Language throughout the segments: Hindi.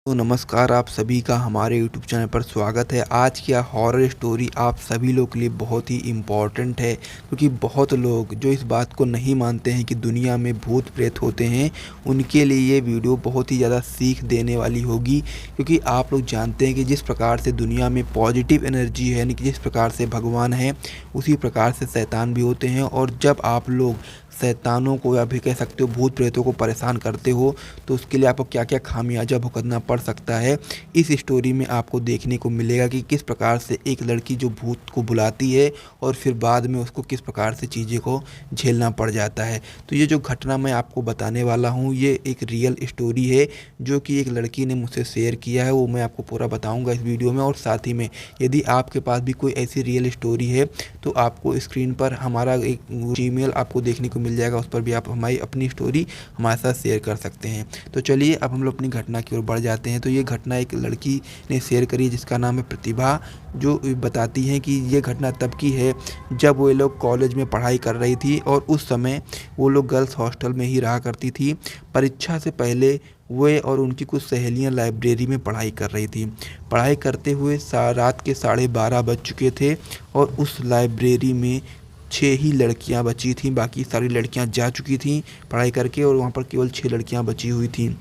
तो नमस्कार, आप सभी का हमारे यूट्यूब चैनल पर स्वागत है। आज की हॉरर स्टोरी आप सभी लोग के लिए बहुत ही इम्पॉर्टेंट है, क्योंकि बहुत लोग जो इस बात को नहीं मानते हैं कि दुनिया में भूत प्रेत होते हैं, उनके लिए ये वीडियो बहुत ही ज़्यादा सीख देने वाली होगी। क्योंकि आप लोग जानते हैं कि जिस प्रकार से दुनिया में पॉजिटिव एनर्जी है, यानी कि जिस प्रकार से भगवान है, उसी प्रकार से शैतान भी होते हैं। और जब आप लोग शैतानों को या भी कह सकते हो भूत प्रेतों को परेशान करते हो, तो उसके लिए आपको क्या क्या खामियाजा भुगतना पड़ सकता है। इस स्टोरी में आपको देखने को मिलेगा कि किस प्रकार से एक लड़की जो भूत को बुलाती है और फिर बाद में उसको किस प्रकार से चीज़ें को झेलना पड़ जाता है। तो ये जो घटना मैं आपको बताने वाला हूँ, ये एक रियल स्टोरी है जो कि एक लड़की ने मुझसे शेयर किया है। वो मैं आपको पूरा बताऊँगा इस वीडियो में। और साथ ही में यदि आपके पास भी कोई ऐसी रियल स्टोरी है, तो आपको स्क्रीन पर हमारा एक जीमेल आपको देखने को मिल जाएगा। उस पर भी आप हमारी अपनी स्टोरी हमारे साथ शेयर कर सकते हैं। तो चलिए अब हम लोग अपनी घटना की ओर बढ़ जाते हैं। तो ये घटना एक लड़की ने शेयर करी जिसका नाम है प्रतिभा, जो बताती हैं कि ये घटना तब की है जब वो लोग कॉलेज में पढ़ाई कर रही थी। और उस समय वो लोग गर्ल्स हॉस्टल में ही रहा करती थी। परीक्षा से पहले वे और उनकी कुछ सहेलियां लाइब्रेरी में पढ़ाई कर रही थी। पढ़ाई करते हुए रात के 12:30 बज चुके थे और उस लाइब्रेरी में 6 ही लड़कियां बची थीं। बाकी सारी लड़कियां जा चुकी थीं पढ़ाई करके, और वहाँ पर केवल 6 लड़कियां बची हुई थीं।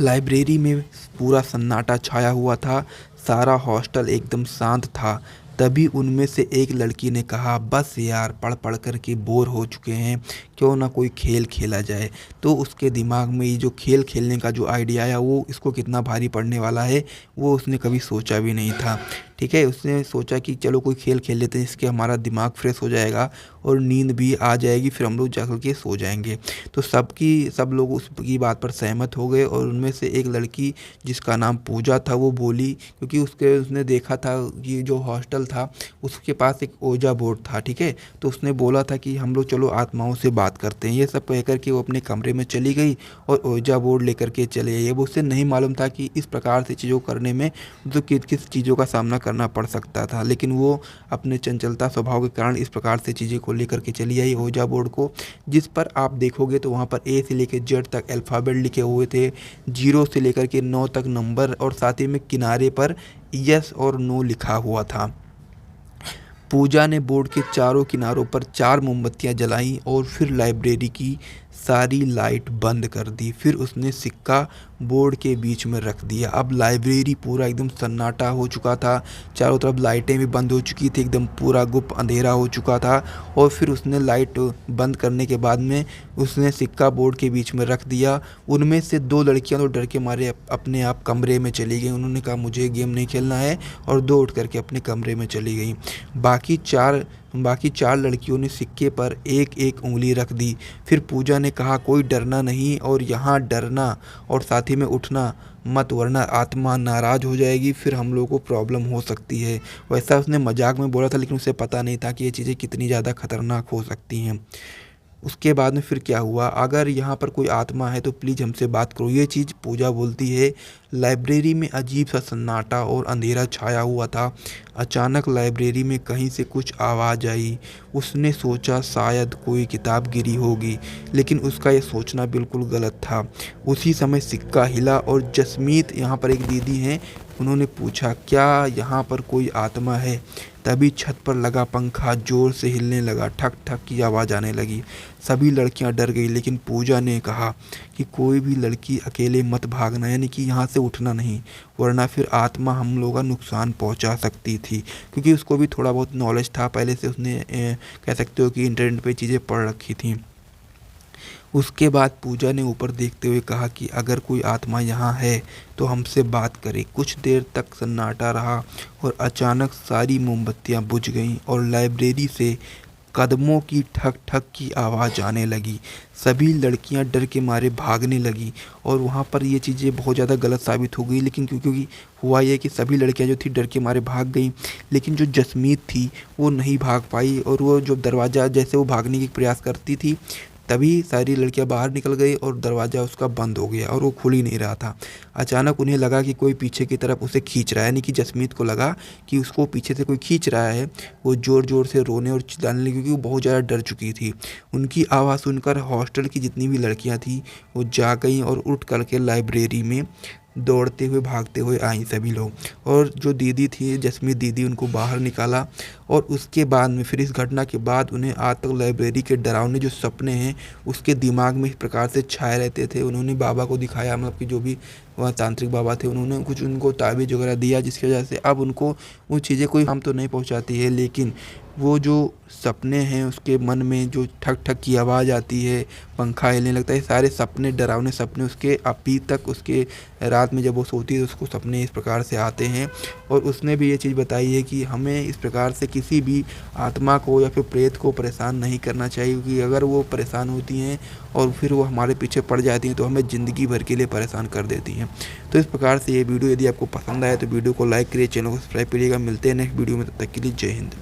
लाइब्रेरी में पूरा सन्नाटा छाया हुआ था। सारा हॉस्टल एकदम शांत था। तभी उनमें से एक लड़की ने कहा, बस यार, पढ़ पढ़ कर के बोर हो चुके हैं, क्यों ना कोई खेल खेला जाए। तो उसके दिमाग में ये जो खेल खेलने का जो आइडिया आया, वो इसको कितना भारी पड़ने वाला है वो उसने कभी सोचा भी नहीं था। ठीक है, उसने सोचा कि चलो कोई खेल खेल लेते हैं, इसके हमारा दिमाग फ्रेश हो जाएगा और नींद भी आ जाएगी, फिर हम लोग जा कर के सो जाएंगे। तो सब लोग उसकी बात पर सहमत हो गए। और उनमें से एक लड़की जिसका नाम पूजा था, वो बोली, क्योंकि उसने देखा था कि जो हॉस्टल था उसके पास एक ओजा बोर्ड था। ठीक है, तो उसने बोला था कि हम लोग चलो आत्माओं से बात करते हैं। ये सब कह कर के वो अपने कमरे में चली गई और ओजा बोर्ड लेकर के चले गई। वो उससे नहीं मालूम था कि इस प्रकार से चीज़ों करने में तो किस किस चीज़ों का सामना करना पड़ सकता था, लेकिन वो अपने चंचलता स्वभाव के कारण इस प्रकार से चीज़ें को लेकर के चली आई ओजा बोर्ड को, जिस पर आप देखोगे तो वहाँ पर ए से लेकर जेड तक अल्फ़ाबेट लिखे हुए थे, 0 से लेकर के 9 तक नंबर, और साथ ही में किनारे पर यस और नो लिखा हुआ था। पूजा ने बोर्ड के चारों किनारों पर 4 मोमबत्तियां जलाईं और फिर लाइब्रेरी की सारी लाइट बंद कर दी। फिर उसने सिक्का बोर्ड के बीच में रख दिया। अब लाइब्रेरी पूरा एकदम सन्नाटा हो चुका था। चारों तरफ लाइटें भी बंद हो चुकी थी, एकदम पूरा गुप्त अंधेरा हो चुका था। और फिर उसने लाइट बंद करने के बाद में उसने सिक्का बोर्ड के बीच में रख दिया। उनमें से 2 लड़कियां तो डर के मारे अपने आप कमरे में चली गई। उन्होंने कहा मुझे गेम नहीं खेलना है, और 2 उठ करके अपने कमरे में चली गई। बाकी चार लड़कियों ने सिक्के पर एक एक उंगली रख दी। फिर पूजा ने कहा, कोई डरना नहीं, और यहाँ डरना और साथ ही में उठना मत, वरना आत्मा नाराज़ हो जाएगी, फिर हम लोगों को प्रॉब्लम हो सकती है। वैसा उसने मजाक में बोला था, लेकिन उसे पता नहीं था कि ये चीज़ें कितनी ज़्यादा खतरनाक हो सकती हैं। उसके बाद में फिर क्या हुआ, अगर यहाँ पर कोई आत्मा है तो प्लीज़ हमसे बात करो, ये चीज़ पूजा बोलती है। लाइब्रेरी में अजीब सा सन्नाटा और अंधेरा छाया हुआ था। अचानक लाइब्रेरी में कहीं से कुछ आवाज़ आई। उसने सोचा शायद कोई किताब गिरी होगी, लेकिन उसका ये सोचना बिल्कुल गलत था। उसी समय सिक्का हिला और जसमीत, यहाँ पर एक दीदी हैं, उन्होंने पूछा, क्या यहाँ पर कोई आत्मा है। तभी छत पर लगा पंखा जोर से हिलने लगा, ठक ठक की आवाज़ आने लगी। सभी लड़कियां डर गई, लेकिन पूजा ने कहा कि कोई भी लड़की अकेले मत भागना, यानी कि यहाँ से उठना नहीं, वरना फिर आत्मा हम लोगों का नुकसान पहुँचा सकती थी। क्योंकि उसको भी थोड़ा बहुत नॉलेज था, पहले से उसने कह सकते हो कि इंटरनेट पे चीज़ें पढ़ रखी थी। उसके बाद पूजा ने ऊपर देखते हुए कहा कि अगर कोई आत्मा यहाँ है तो हमसे बात करे। कुछ देर तक सन्नाटा रहा और अचानक सारी मोमबत्तियाँ बुझ गईं और लाइब्रेरी से कदमों की ठक ठक की आवाज़ आने लगी। सभी लड़कियां डर के मारे भागने लगी, और वहाँ पर ये चीज़ें बहुत ज़्यादा गलत साबित हो गई। लेकिन क्योंकि हुआ ये कि सभी लड़कियां जो थी डर के मारे भाग गई, लेकिन जो जसमीत थी वो नहीं भाग पाई, और वो जो दरवाज़ा जैसे वो भागने की प्रयास करती थी, तभी सारी लड़कियां बाहर निकल गई और दरवाज़ा उसका बंद हो गया और वो खुल ही नहीं रहा था। अचानक उन्हें लगा कि कोई पीछे की तरफ उसे खींच रहा है, यानी कि जसमीत को लगा कि उसको पीछे से कोई खींच रहा है। वो ज़ोर ज़ोर से रोने और चिल्लाने लगी, क्योंकि वो बहुत ज़्यादा डर चुकी थी। उनकी आवाज़ सुनकर हॉस्टल की जितनी भी लड़कियां थीं वो जा गईं और उठ करके लाइब्रेरी में दौड़ते हुए भागते हुए आई सभी लोग, और जो दीदी थी जसमीत दीदी, उनको बाहर निकाला। और उसके बाद में फिर इस घटना के बाद उन्हें आज तक लाइब्रेरी के डरावने जो सपने हैं उसके दिमाग में इस प्रकार से छाए रहते थे। उन्होंने बाबा को दिखाया, मतलब कि जो भी वहाँ तांत्रिक बाबा थे, उन्होंने कुछ उनको ताबीज़ वगैरह दिया, जिसकी वजह से अब उनको वो चीज़ें कोई हम तो नहीं पहुँचाती है, लेकिन वो जो सपने हैं उसके मन में जो ठक ठक की आवाज़ आती है, पंखा हिलने लगता है, सारे सपने, डरावने सपने उसके अभी तक उसके रात में जब वो सोती है तो उसको सपने इस प्रकार से आते हैं। और उसने भी ये चीज़ बताई है कि हमें इस प्रकार से किसी भी आत्मा को या फिर प्रेत को परेशान नहीं करना चाहिए, क्योंकि अगर वो परेशान होती हैं और फिर वो हमारे पीछे पड़ जाती हैं तो हमें ज़िंदगी भर के लिए परेशान कर देती हैं। तो इस प्रकार से ये वीडियो यदि आपको पसंद आए तो वीडियो को लाइक करिए, चैनल को सब्सक्राइब करिएगा। मिलते हैं नेक्स्ट वीडियो में, तब तक के लिए जय हिंद।